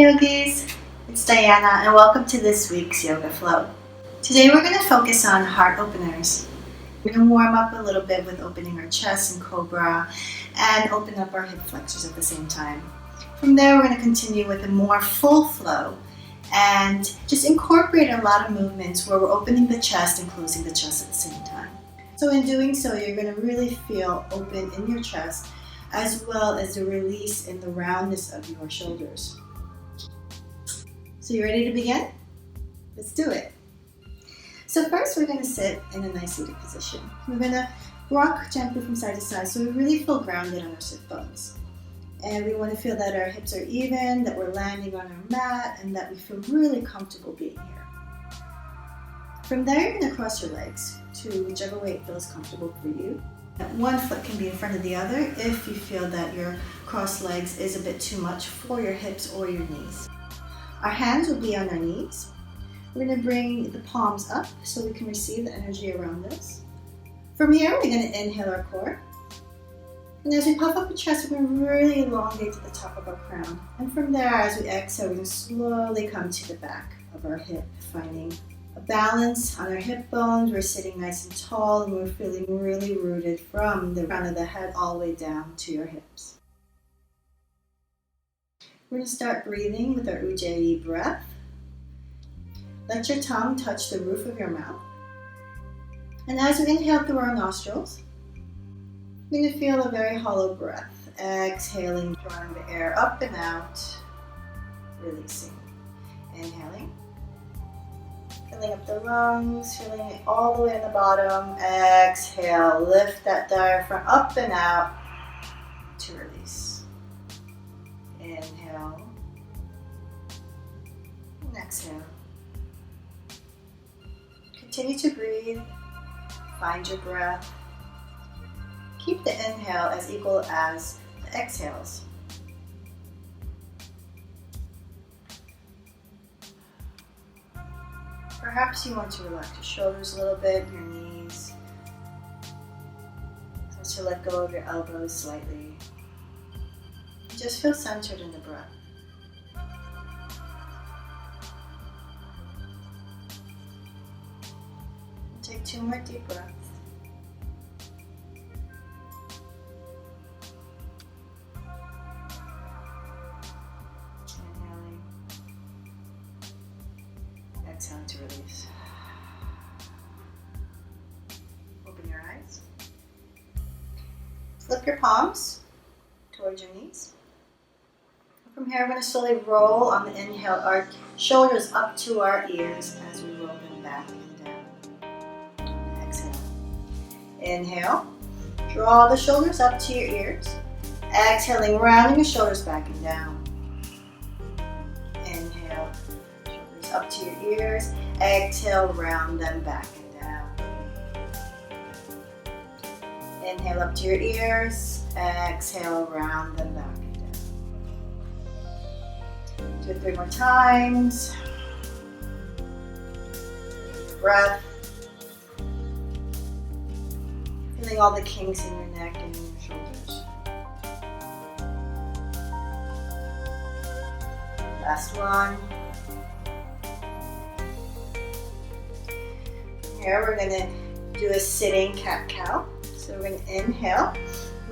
Hey yogis, it's Diana and welcome to this week's Yoga Flow. Today we're going to focus on heart openers. We're going to warm up a little bit with opening our chest and cobra and open up our hip flexors at the same time. From there we're going to continue with a more full flow and just incorporate a lot of movements where we're opening the chest and closing the chest at the same time. So in doing so, you're going to really feel open in your chest as well as the release in the roundness of your shoulders. So you ready to begin? Let's do it. So first we're going to sit in a nice seated position. We're going to rock gently from side to side so we really feel grounded on our sit bones. And we want to feel that our hips are even, that we're landing on our mat, and that we feel really comfortable being here. From there, you're going to cross your legs to whichever way it feels comfortable for you. One foot can be in front of the other if you feel that your crossed legs is a bit too much for your hips or your knees. Our hands will be on our knees. We're going to bring the palms up so we can receive the energy around us. From here, we're going to inhale our core. And as we puff up the chest, we're going to really elongate to the top of our crown. And from there, as we exhale, we're going to slowly come to the back of our hip, finding a balance on our hip bones. We're sitting nice and tall and we're feeling really rooted from the crown of the head all the way down to your hips. We're going to start breathing with our Ujjayi breath. Let your tongue touch the roof of your mouth. And as we inhale through our nostrils, you're going to feel a very hollow breath. Exhaling, drawing the air up and out, releasing. Inhaling. Filling up the lungs, filling it all the way in the bottom. Exhale, lift that diaphragm up and out to release. Inhale and exhale. Continue to breathe. Find your breath. Keep the inhale as equal as the exhales. Perhaps you want to relax your shoulders a little bit, your knees. Start to let go of your elbows slightly. Just feel centered in the breath. Take 2 more deep breaths. Inhaling. Exhaling to release. Open your eyes. Flip your palms towards your knees. From here, we're going to slowly roll on the inhale, our shoulders up to our ears as we roll them back and down. Exhale. Inhale. Draw the shoulders up to your ears. Exhaling, rounding your shoulders back and down. Inhale. Shoulders up to your ears. Exhale, round them back and down. Inhale up to your ears. Exhale, round them back. Do it 3 more times. Breath. Feeling all the kinks in your neck and in your shoulders. Last one. Here we're going to do a sitting cat-cow. So we're going to inhale,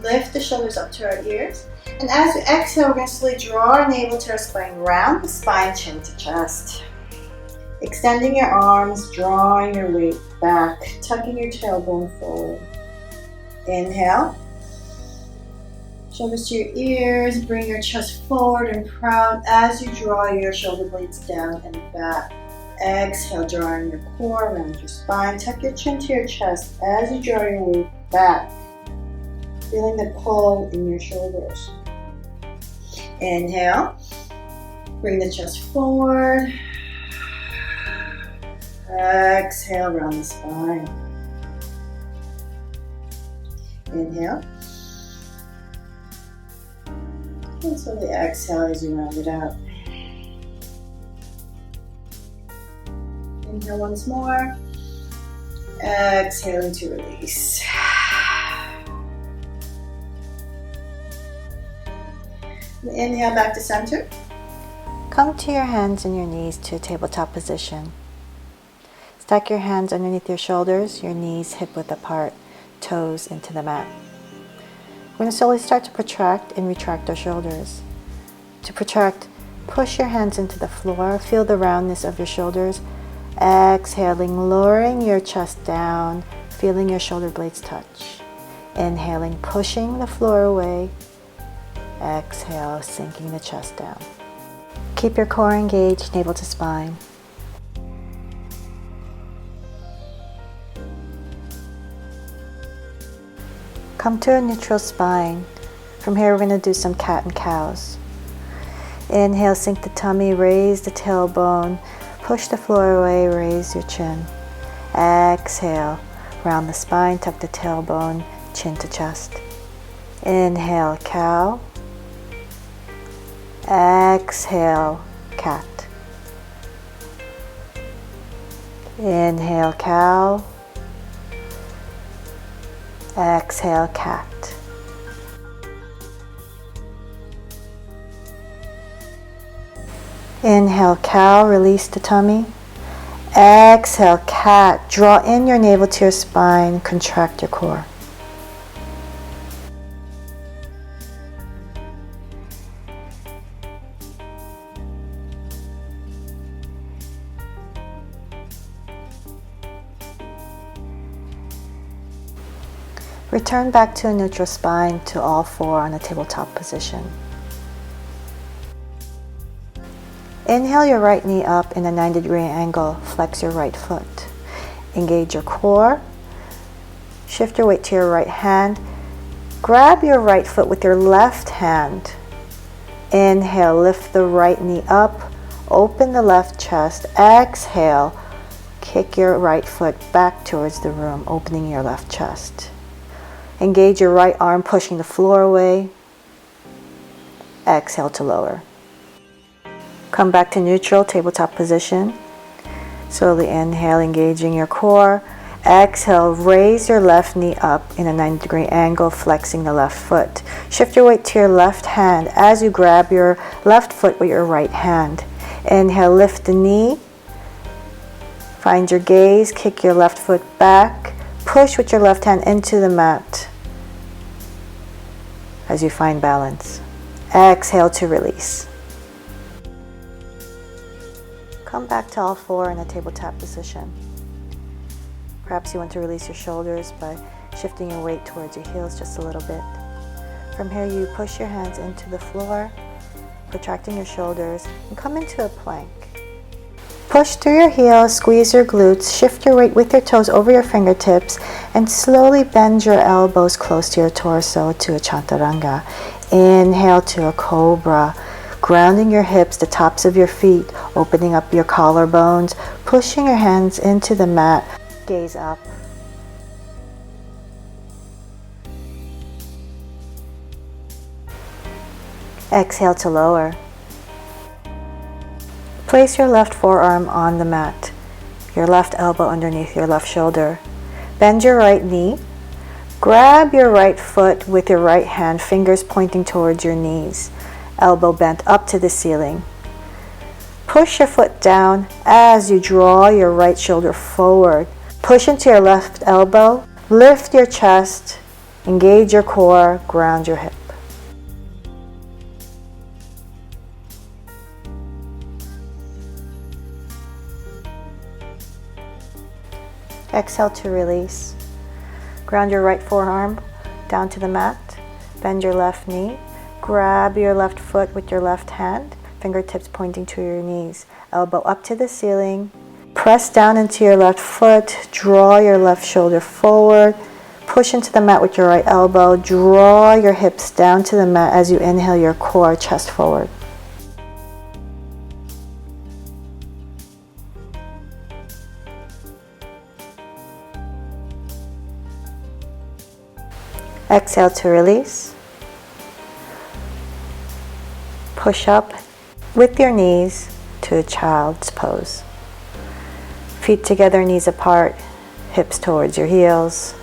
lift the shoulders up to our ears. And as we exhale, we're going to slowly draw our navel to our spine, round the spine, chin to chest. Extending your arms, drawing your weight back, tucking your tailbone forward. Inhale. Shoulders to your ears, bring your chest forward and proud as you draw your shoulder blades down and back. Exhale, drawing your core around your spine. Tuck your chin to your chest as you draw your weight back. Feeling the pull in your shoulders. Inhale, bring the chest forward. Exhale, round the spine. Inhale. And slowly exhale as you round it out. Inhale once more. Exhaling to release. Inhale back to center. Come to your hands and your knees to a tabletop position. Stack your hands underneath your shoulders, your knees hip width apart, toes into the mat. We're going to slowly start to protract and retract our shoulders. To protract, push your hands into the floor, feel the roundness of your shoulders. Exhaling, lowering your chest down, feeling your shoulder blades touch. Inhaling, pushing the floor away. Exhale, sinking the chest down. Keep your core engaged, navel to spine. Come to a neutral spine. From here we're going to do some cat and cows. Inhale, sink the tummy, raise the tailbone, push the floor away, raise your chin. Exhale, round the spine, tuck the tailbone, chin to chest. Inhale, cow. Exhale, cat. Inhale, cow. Exhale, cat. Inhale, cow, release the tummy. Exhale, cat. Draw in your navel to your spine, contract your core. Return back to a neutral spine to all four on a tabletop position. Inhale your right knee up in a 90-degree angle. Flex your right foot. Engage your core. Shift your weight to your right hand. Grab your right foot with your left hand. Inhale, lift the right knee up. Open the left chest. Exhale, kick your right foot back towards the room, opening your left chest. Engage your right arm, pushing the floor away. Exhale to lower. Come back to neutral, tabletop position. Slowly inhale, engaging your core. Exhale, raise your left knee up in a 90-degree angle, flexing the left foot. Shift your weight to your left hand as you grab your left foot with your right hand. Inhale, lift the knee. Find your gaze, kick your left foot back. Push with your left hand into the mat as you find balance. Exhale to release. Come back to all four in a tabletop position. Perhaps you want to release your shoulders by shifting your weight towards your heels just a little bit. From here you push your hands into the floor, protracting your shoulders, and come into a plank. Push through your heels, squeeze your glutes, shift your weight with your toes over your fingertips, and slowly bend your elbows close to your torso to a chaturanga. Inhale to a cobra, grounding your hips, the tops of your feet, opening up your collarbones, pushing your hands into the mat, gaze up. Exhale to lower. Place your left forearm on the mat, your left elbow underneath your left shoulder. Bend your right knee. Grab your right foot with your right hand, fingers pointing towards your knees, elbow bent up to the ceiling. Push your foot down as you draw your right shoulder forward. Push into your left elbow, lift your chest, engage your core, ground your hip. Exhale to release. Ground your right forearm down to the mat. Bend your left knee. Grab your left foot with your left hand, fingertips pointing to your knees. Elbow up to the ceiling. Press down into your left foot. Draw your left shoulder forward. Push into the mat with your right elbow. Draw your hips down to the mat as you inhale your core, chest forward. Exhale to release. Push up with your knees to a child's pose. Feet together, knees apart, hips towards your heels.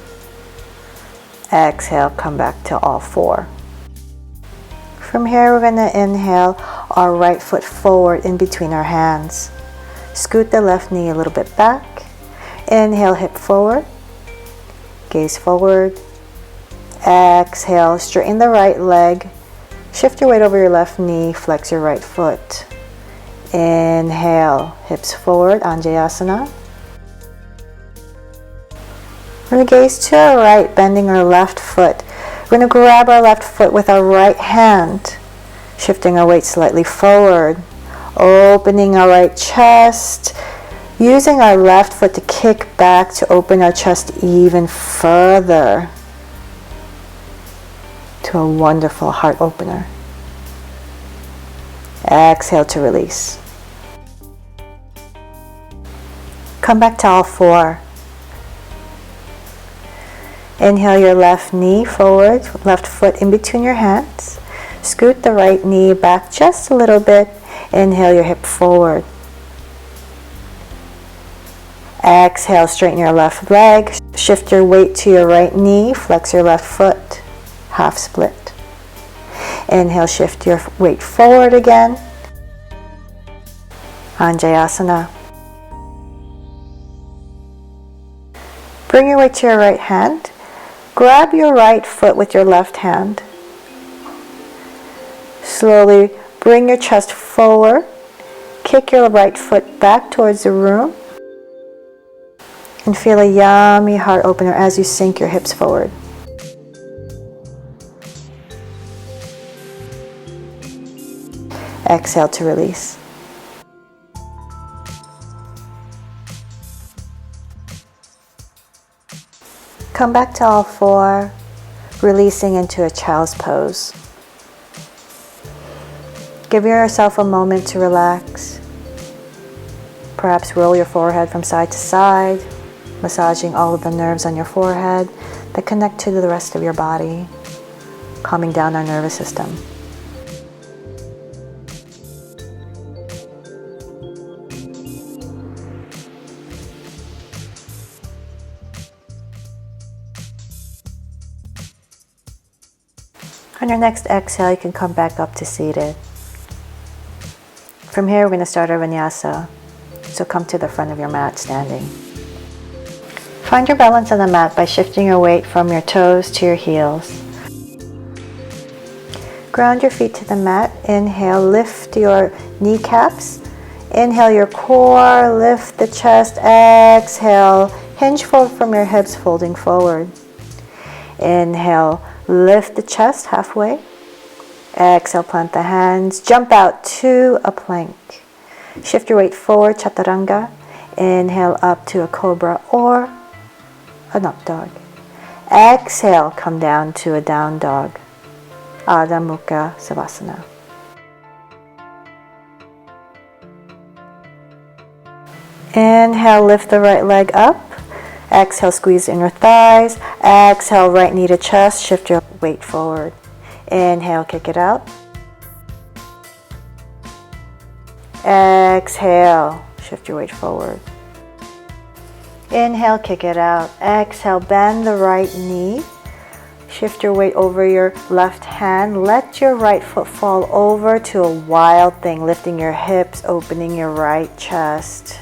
Exhale, come back to all four. From here, we're going to inhale our right foot forward in between our hands. Scoot the left knee a little bit back. Inhale, hip forward. Gaze forward. Exhale, straighten the right leg. Shift your weight over your left knee, flex your right foot. Inhale, hips forward, Anjayasana. We're going to gaze to our right, bending our left foot. We're going to grab our left foot with our right hand, shifting our weight slightly forward, opening our right chest, using our left foot to kick back to open our chest even further to a wonderful heart opener. Exhale to release. Come back to all four. Inhale your left knee forward, left foot in between your hands. Scoot the right knee back just a little bit. Inhale your hip forward. Exhale, straighten your left leg. Shift your weight to your right knee. Flex your left foot. Half split. Inhale, shift your weight forward again. Anjayasana. Bring your weight to your right hand. Grab your right foot with your left hand. Slowly bring your chest forward. Kick your right foot back towards the room. And feel a yummy heart opener as you sink your hips forward. Exhale to release. Come back to all four, releasing into a child's pose. Give yourself a moment to relax. Perhaps roll your forehead from side to side, massaging all of the nerves on your forehead that connect to the rest of your body, calming down our nervous system. On your next exhale, you can come back up to seated. From here, we're going to start our vinyasa. So come to the front of your mat standing. Find your balance on the mat by shifting your weight from your toes to your heels. Ground your feet to the mat. Inhale, lift your kneecaps. Inhale your core, lift the chest. Exhale, hinge forward from your hips, folding forward. Inhale, lift the chest halfway. Exhale, plant the hands. Jump out to a plank. Shift your weight forward, chaturanga. Inhale up to a cobra or an up dog. Exhale, come down to a down dog. Adha Mukha Savasana. Inhale, lift the right leg up. Exhale, squeeze inner thighs. Exhale, right knee to chest. Shift your weight forward. Inhale, kick it out. Exhale, shift your weight forward. Inhale, kick it out. Exhale, bend the right knee. Shift your weight over your left hand. Let your right foot fall over to a wild thing, lifting your hips, opening your right chest.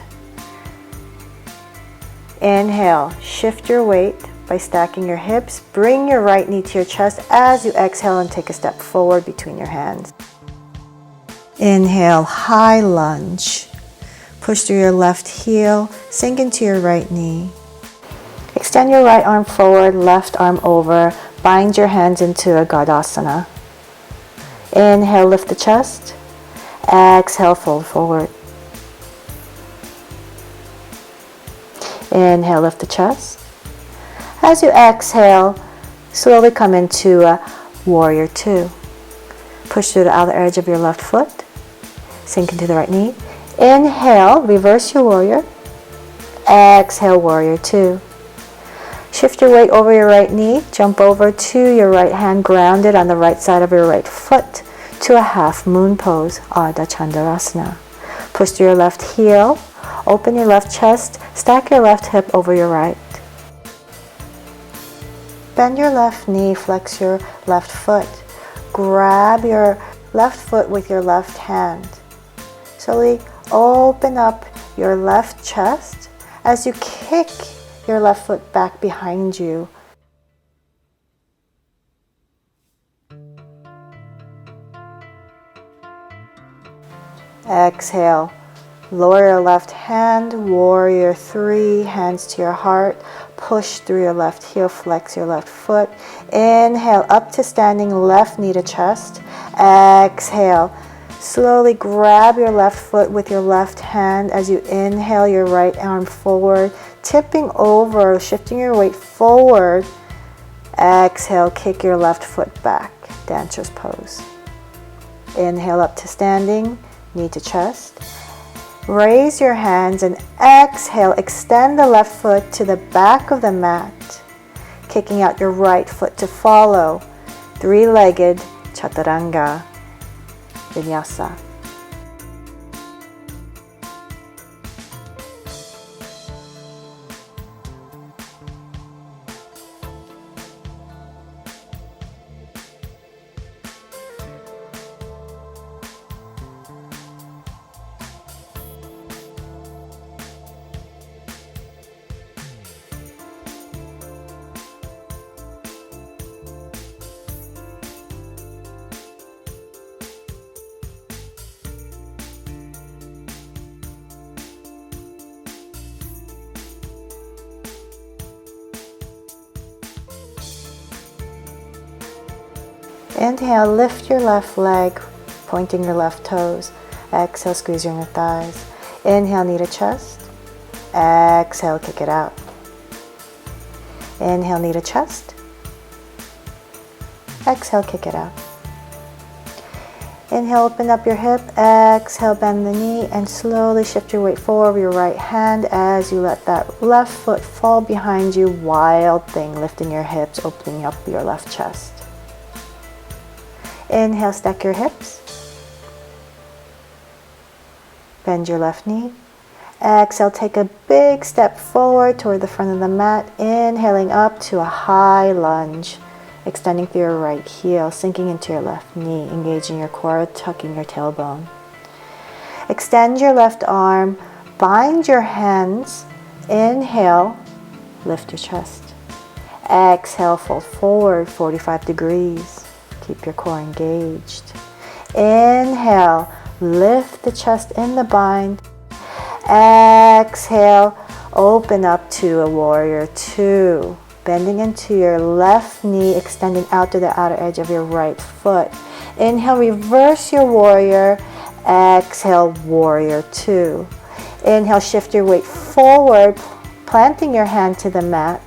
Inhale, shift your weight by stacking your hips. Bring your right knee to your chest as you exhale and take a step forward between your hands. Inhale, high lunge. Push through your left heel, sink into your right knee. Extend your right arm forward, left arm over. Bind your hands into a Gardasana. Inhale, lift the chest. Exhale, fold forward. Inhale, lift the chest. As you exhale, slowly come into a warrior two. Push through the outer edge of your left foot. Sink into the right knee. Inhale, reverse your warrior. Exhale, warrior two. Shift your weight over your right knee. Jump over to your right hand, grounded on the right side of your right foot to a half moon pose, Ardha Chandrasana. Push through your left heel. Open your left chest, stack your left hip over your right. Bend your left knee, flex your left foot. Grab your left foot with your left hand. Slowly open up your left chest as you kick your left foot back behind you. Exhale. Lower your left hand, warrior 3, hands to your heart. Push through your left heel, flex your left foot. Inhale, up to standing, left knee to chest. Exhale. Slowly grab your left foot with your left hand as you inhale your right arm forward, tipping over, shifting your weight forward. Exhale, kick your left foot back, dancer's pose. Inhale up to standing, knee to chest. Raise your hands and exhale, extend the left foot to the back of the mat, kicking out your right foot to follow. Three-legged chaturanga, vinyasa. Inhale, lift your left leg, pointing your left toes. Exhale, squeeze your inner thighs. Inhale, knee to chest. Exhale, kick it out. Inhale, knee to chest. Exhale, kick it out. Inhale, open up your hip. Exhale, bend the knee and slowly shift your weight forward with your right hand as you let that left foot fall behind you. Wild thing, lifting your hips, opening up your left chest. Inhale, stack your hips. Bend your left knee. Exhale, take a big step forward toward the front of the mat. Inhaling up to a high lunge. Extending through your right heel, sinking into your left knee, engaging your core, tucking your tailbone. Extend your left arm, bind your hands. Inhale, lift your chest. Exhale, fold forward 45 degrees. Keep your core engaged. Inhale, lift the chest in the bind. Exhale, open up to a warrior 2. Bending into your left knee, extending out to the outer edge of your right foot. Inhale, reverse your warrior. Exhale, warrior 2. Inhale, shift your weight forward, planting your hand to the mat.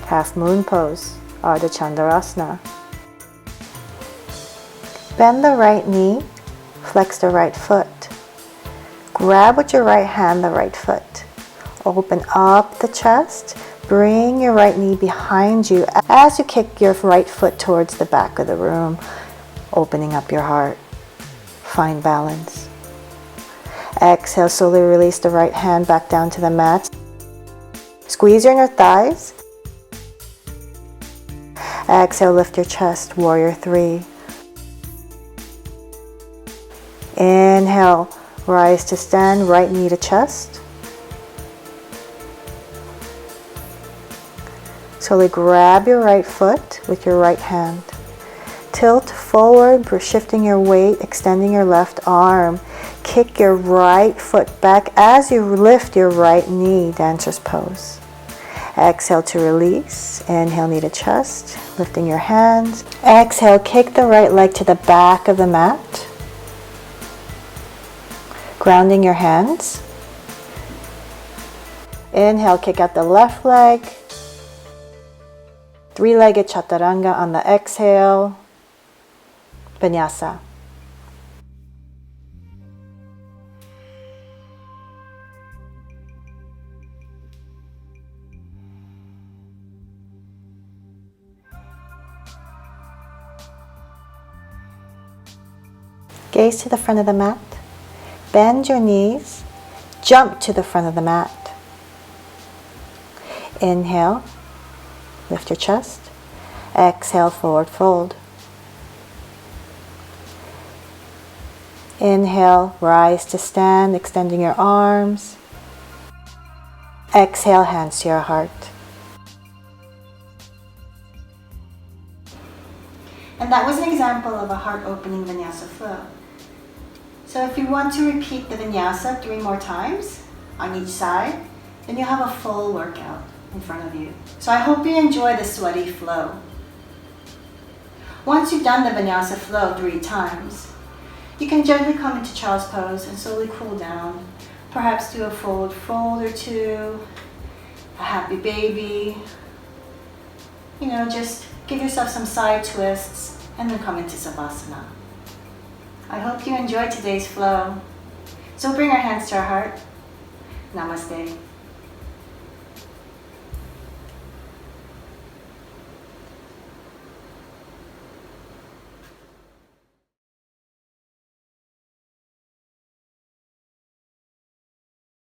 Half moon pose, Ardha Chandrasana. Bend the right knee, flex the right foot. Grab with your right hand the right foot. Open up the chest. Bring your right knee behind you as you kick your right foot towards the back of the room, opening up your heart. Find balance. Exhale, slowly release the right hand back down to the mat. Squeeze your inner thighs. Exhale, lift your chest, warrior 3. Inhale, rise to stand, right knee to chest. Slowly grab your right foot with your right hand. Tilt forward, shifting your weight, extending your left arm. Kick your right foot back as you lift your right knee, dancer's pose. Exhale to release. Inhale, knee to chest, lifting your hands. Exhale, kick the right leg to the back of the mat. Grounding your hands. Inhale, kick out the left leg. Three-legged chaturanga on the exhale. Vinyasa. Gaze to the front of the mat. Bend your knees. Jump to the front of the mat. Inhale. Lift your chest. Exhale, forward fold. Inhale, rise to stand, extending your arms. Exhale, hands to your heart. And that was an example of a heart-opening vinyasa flow. So if you want to repeat the vinyasa 3 more times on each side, then you'll have a full workout in front of you. So I hope you enjoy the sweaty flow. Once you've done the vinyasa flow 3 times, you can gently come into child's pose and slowly cool down. Perhaps do a forward fold or 2, a happy baby. Just give yourself some side twists and then come into Savasana. I hope you enjoyed today's flow. So bring our hands to our heart. Namaste.